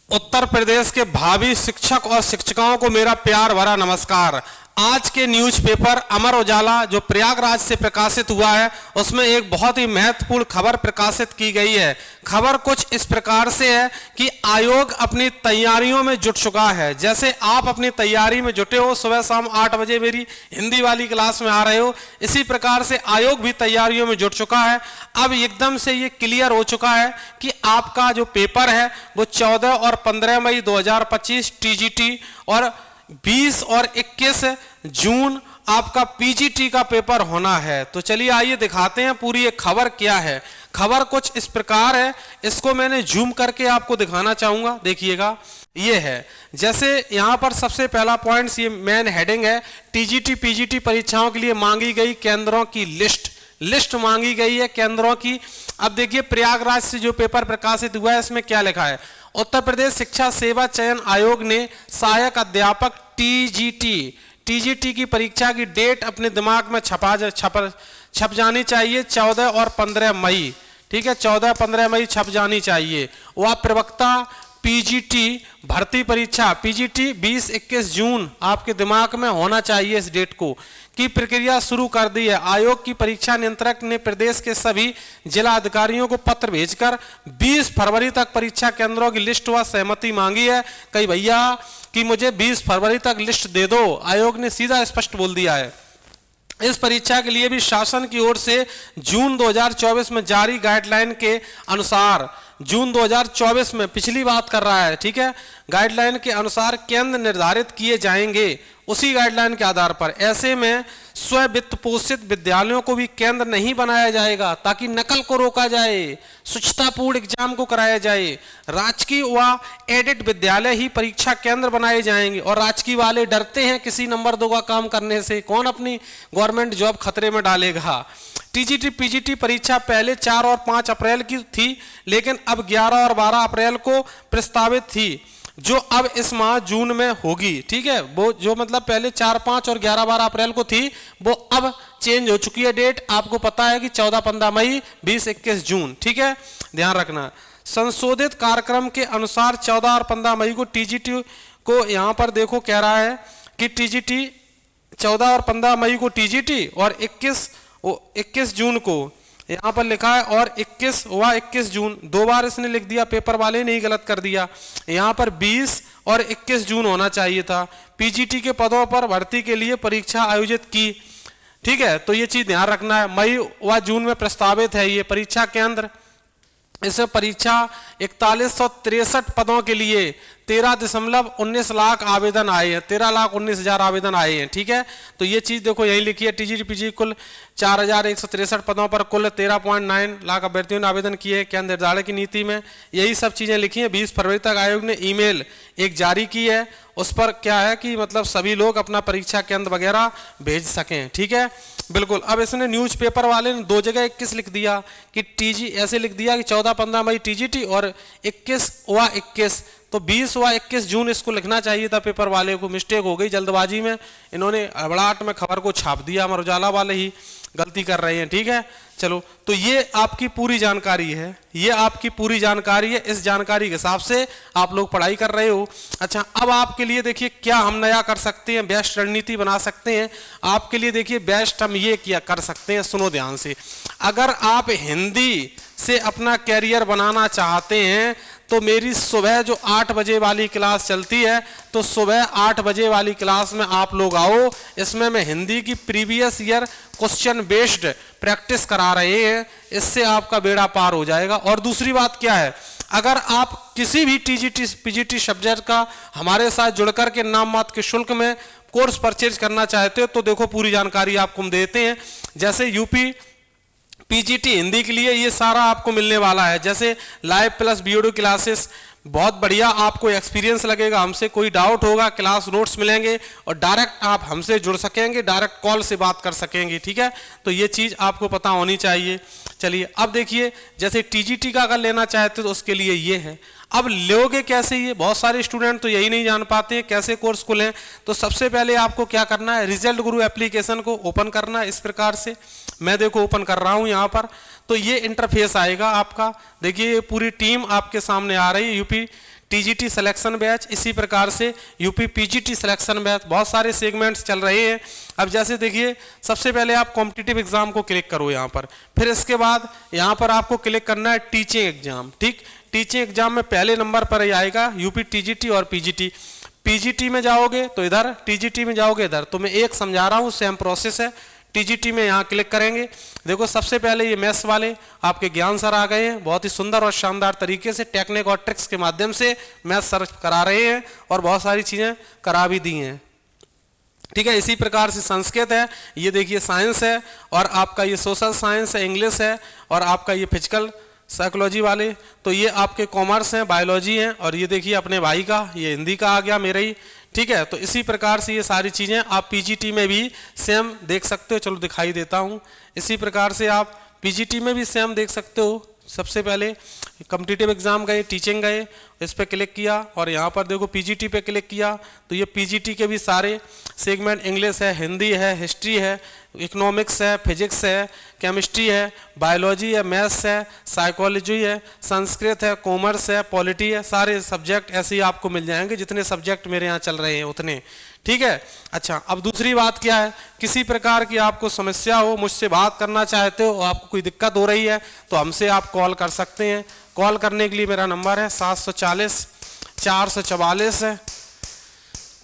उत्तर प्रदेश के भावी शिक्षक और शिक्षिकाओं को मेरा प्यार भरा नमस्कार। आज के न्यूज़पेपर अमर उजाला जो प्रयागराज से प्रकाशित हुआ है उसमें एक बहुत ही महत्वपूर्ण खबर प्रकाशित की गई है। खबर कुछ इस प्रकार से है कि आयोग अपनी तैयारियों में जुट चुका है। जैसे आप अपनी तैयारी में जुटे हो, सुबह शाम 8 बजे मेरी हिंदी वाली क्लास में आ रहे हो, इसी प्रकार से आयोग भी तैयारियों में जुट चुका है। अब एकदम से ये क्लियर हो चुका है कि आपका जो पेपर है वो 14 और 15 मई 2025 टीजीटी और 20 और 21 जून आपका पीजीटी का पेपर होना है। तो चलिए आइए दिखाते हैं पूरी ये खबर क्या है। खबर कुछ इस प्रकार है, इसको मैंने जूम करके आपको दिखाना चाहूंगा। देखिएगा, ये है। जैसे यहाँ पर सबसे पहला पॉइंट, ये मेन हेडिंग है, टीजीटी पीजीटी परीक्षाओं के लिए मांगी गई केंद्रों की लिस्ट मांगी गई है केंद्रों की। अब देखिए प्रयागराज से जो पेपर प्रकाशित हुआ है इसमें क्या लिखा है। उत्तर प्रदेश शिक्षा सेवा चयन आयोग ने सहायक अध्यापक टीजीटी की परीक्षा की डेट अपने दिमाग में छप जानी चाहिए 14 और 15 मई। ठीक है, 14-15 मई छप जानी चाहिए। वह प्रवक्ता पीजीटी भर्ती परीक्षा पीजीटी 20-21 जून आपके दिमाग में होना चाहिए इस डेट को की प्रक्रिया शुरू कर दी है। आयोग की परीक्षा नियंत्रक ने प्रदेश के सभी जिला अधिकारियों को पत्र भेजकर 20 फरवरी तक परीक्षा केंद्रों की लिस्ट व सहमति मांगी है। कई भैया कि मुझे 20 फरवरी तक लिस्ट दे दो, आयोग ने सीधा स्पष्ट बोल दिया है। इस परीक्षा के लिए भी शासन की ओर से जून 2024 में जारी गाइडलाइन के अनुसार, जून 2024 में पिछली बात कर रहा है, ठीक है, गाइडलाइन के अनुसार केंद्र निर्धारित किए जाएंगे उसी गाइडलाइन के आधार पर। ऐसे में स्व वित्त पोषित विद्यालयों को भी केंद्र नहीं बनाया जाएगा ताकि नकल को रोका जाए, स्वच्छतापूर्ण एग्जाम को कराया जाए। राजकीय व एडेड विद्यालय ही परीक्षा केंद्र बनाए जाएंगे और राजकीय वाले डरते हैं किसी नंबर 2 का काम करने से, कौन अपनी गवर्नमेंट जॉब खतरे में डालेगा। टीजीटी पीजीटी परीक्षा पहले 4 और 5 अप्रैल की थी, लेकिन अब 11 और 12 अप्रैल को प्रस्तावित थी, जो अब इस माह जून में होगी। ठीक है, वो जो मतलब पहले 4, 5 और 11, 12 अप्रैल को थी वो अब चेंज हो चुकी है डेट। आपको पता है कि 14-15 मई 20-21 जून। ठीक है, ध्यान रखना। संशोधित कार्यक्रम के अनुसार 14 और 15 मई को टीजीटी को, यहाँ पर देखो कह रहा है कि टीजीटी 14 और 15 मई को टीजीटी और 21 जून को, यहाँ पर लिखा है, और 21 व 21 जून 2 बार इसने लिख दिया, पेपर वाले ने ही गलत कर दिया। यहाँ पर 20 और 21 जून होना चाहिए था। पीजीटी के पदों पर भर्ती के लिए परीक्षा आयोजित की। ठीक है, तो ये चीज ध्यान रखना है। मई व जून में प्रस्तावित है ये परीक्षा केंद्र। इस परीक्षा 4163 पदों के लिए 13.19 लाख आवेदन आए हैं, 13,19,000 आवेदन आए हैं। ठीक है, तो ये चीज देखो यही लिखी है। टीजीटी पीजी कुल 4163 पदों पर कुल 13.9 लाख अभ्यर्थियों ने आवेदन किए केंद्र निर्धारण की नीति में। यही सब चीजें लिखी हैं। 20 फरवरी तक आयोग ने ईमेल एक जारी की है, उस पर क्या है कि मतलब सभी लोग अपना परीक्षा केंद्र वगैरह भेज सकें। ठीक है, बिल्कुल। अब इसने न्यूज़पेपर वाले ने 2 जगह 21 लिख दिया कि टीजी, ऐसे लिख दिया कि 14-15 मई टीजीटी और 21 व 21, तो 20 व 21 जून इसको लिखना चाहिए था। पेपर वाले को मिस्टेक हो गई, जल्दबाजी में इन्होंने हड़बड़ाहट में खबर को छाप दिया। अमर उजाला वाले ही गलती कर रहे हैं। ठीक है, चलो, तो ये आपकी पूरी जानकारी है, ये आपकी पूरी जानकारी है। इस जानकारी के हिसाब से आप लोग पढ़ाई कर रहे हो। अच्छा, अब आपके लिए देखिए क्या हम नया कर सकते हैं, बेस्ट रणनीति बना सकते हैं आपके लिए। देखिए बेस्ट हम ये किया कर सकते हैं, सुनो ध्यान से। अगर आप हिंदी से अपना कैरियर बनाना चाहते हैं तो मेरी सुबह जो 8 बजे वाली क्लास चलती है, तो सुबह 8 बजे वाली क्लास में आप लोग आओ। इसमें मैं हिंदी की previous year question based practice करा रहे हैं, इससे आपका बेड़ा पार हो जाएगा। और दूसरी बात क्या है, अगर आप किसी भी टीजीटी पीजीटी सब्जेक्ट का हमारे साथ जुड़कर के नाम मात्र के शुल्क में कोर्स परचेज करना चाहते हो तो देखो पूरी जानकारी आपको हम देते हैं। जैसे यूपी पीजीटी हिंदी के लिए ये सारा आपको मिलने वाला है, जैसे लाइव प्लस वीडियो क्लासेस, बहुत बढ़िया आपको एक्सपीरियंस लगेगा। हमसे कोई डाउट होगा, क्लास नोट्स मिलेंगे और डायरेक्ट आप हमसे जुड़ सकेंगे, डायरेक्ट कॉल से बात कर सकेंगे। ठीक है, तो ये चीज़ आपको पता होनी चाहिए। चलिए अब देखिए, जैसे टीजीटी का अगर लेना चाहते तो उसके लिए ये है। अब लोगे कैसे, ये बहुत सारे स्टूडेंट तो यही नहीं जान पाते हैं कैसे कोर्स को लें। तो सबसे पहले आपको क्या करना है, रिजल्ट गुरु एप्लीकेशन को ओपन करना है। इस प्रकार से मैं देखो ओपन कर रहा हूं यहाँ पर, तो ये इंटरफेस आएगा आपका। देखिए ये पूरी टीम आपके सामने आ रही है। यूपी टीजीटी सिलेक्शन बैच, इसी प्रकार से यूपी पीजीटी सिलेक्शन बैच, बहुत सारे सेगमेंट्स चल रहे हैं। अब जैसे देखिए, सबसे पहले आप कॉम्पिटिटिव एग्जाम को क्लिक करो यहाँ पर, फिर इसके बाद यहाँ पर आपको क्लिक करना है टीचिंग एग्जाम। ठीक, टीचिंग एग्जाम में पहले नंबर पर ही आएगा यूपी टीजीटी और पीजीटी। पीजीटी में जाओगे तो इधर, टीजीटी में जाओगे इधर। तो मैं एक समझा रहा हूँ, सेम प्रोसेस है। टीजीटी में यहाँ क्लिक करेंगे, देखो सबसे पहले ये मैथ्स वाले आपके ज्ञान सर आ गए हैं, बहुत ही सुंदर और शानदार तरीके से टेक्निक और ट्रिक्स के माध्यम से मैथ्स सर करा रहे हैं और बहुत सारी चीजें करा भी दी हैं। ठीक है, इसी प्रकार से संस्कृत है, ये देखिए साइंस है, और आपका ये सोशल साइंस है, इंग्लिश है, और आपका ये फिजिकल साइकोलॉजी वाले, तो ये आपके कॉमर्स हैं, बायोलॉजी हैं, और ये देखिए अपने भाई का ये हिंदी का आ गया, मेरा ही। ठीक है, तो इसी प्रकार से ये सारी चीज़ें आप पीजीटी में भी सेम देख सकते हो। चलो दिखाई देता हूँ। इसी प्रकार से आप पीजीटी में भी सेम देख सकते हो। सबसे पहले कॉम्पिटिटिव एग्जाम गए, टीचिंग गए, इस पर क्लिक किया और यहाँ पर देखो पीजीटी पे क्लिक किया, तो ये पीजीटी के भी सारे सेगमेंट, इंग्लिश है, हिंदी है, हिस्ट्री है, इकोनॉमिक्स है, फिजिक्स है, केमिस्ट्री है, बायोलॉजी है, मैथ्स है, साइकोलॉजी है, संस्कृत है, कॉमर्स है, पॉलिटी है, सारे सब्जेक्ट ऐसे ही आपको मिल जाएंगे, जितने सब्जेक्ट मेरे यहाँ चल रहे हैं उतने। ठीक है, अच्छा, अब दूसरी बात क्या है, किसी प्रकार की आपको समस्या हो, मुझसे बात करना चाहते हो, आपको कोई दिक्कत हो रही है, तो हमसे आप कॉल कर सकते हैं। कॉल करने के लिए मेरा नंबर है 740 444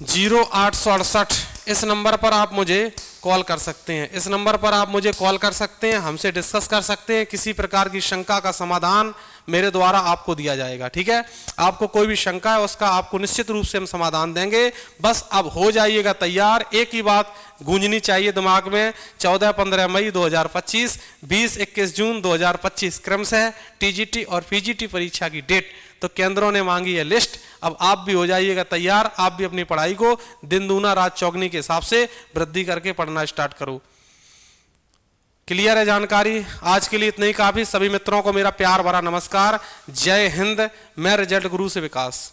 0868। इस नंबर पर आप मुझे कॉल कर सकते हैं, इस नंबर पर आप मुझे कॉल कर सकते हैं, हमसे डिस्कस कर सकते हैं। किसी प्रकार की शंका का समाधान मेरे द्वारा आपको दिया जाएगा। ठीक है, आपको कोई भी शंका है उसका आपको निश्चित रूप से हम समाधान देंगे। बस अब हो जाइएगा तैयार। एक ही बात गूंजनी चाहिए दिमाग में, 14-15 मई 2025, 20-21 जून 2025 क्रमशः टीजीटी और पीजीटी परीक्षा की डेट। तो केंद्रों ने मांगी है लिस्ट, अब आप भी हो जाइएगा तैयार। आप भी अपनी पढ़ाई को दिन दूना रात चौगनी के हिसाब से वृद्धि करके पढ़ना स्टार्ट करो। क्लियर है जानकारी? आज के लिए इतना ही काफी। सभी मित्रों को मेरा प्यार भरा नमस्कार। जय हिंद। मैं रिजल्ट गुरु से विकास।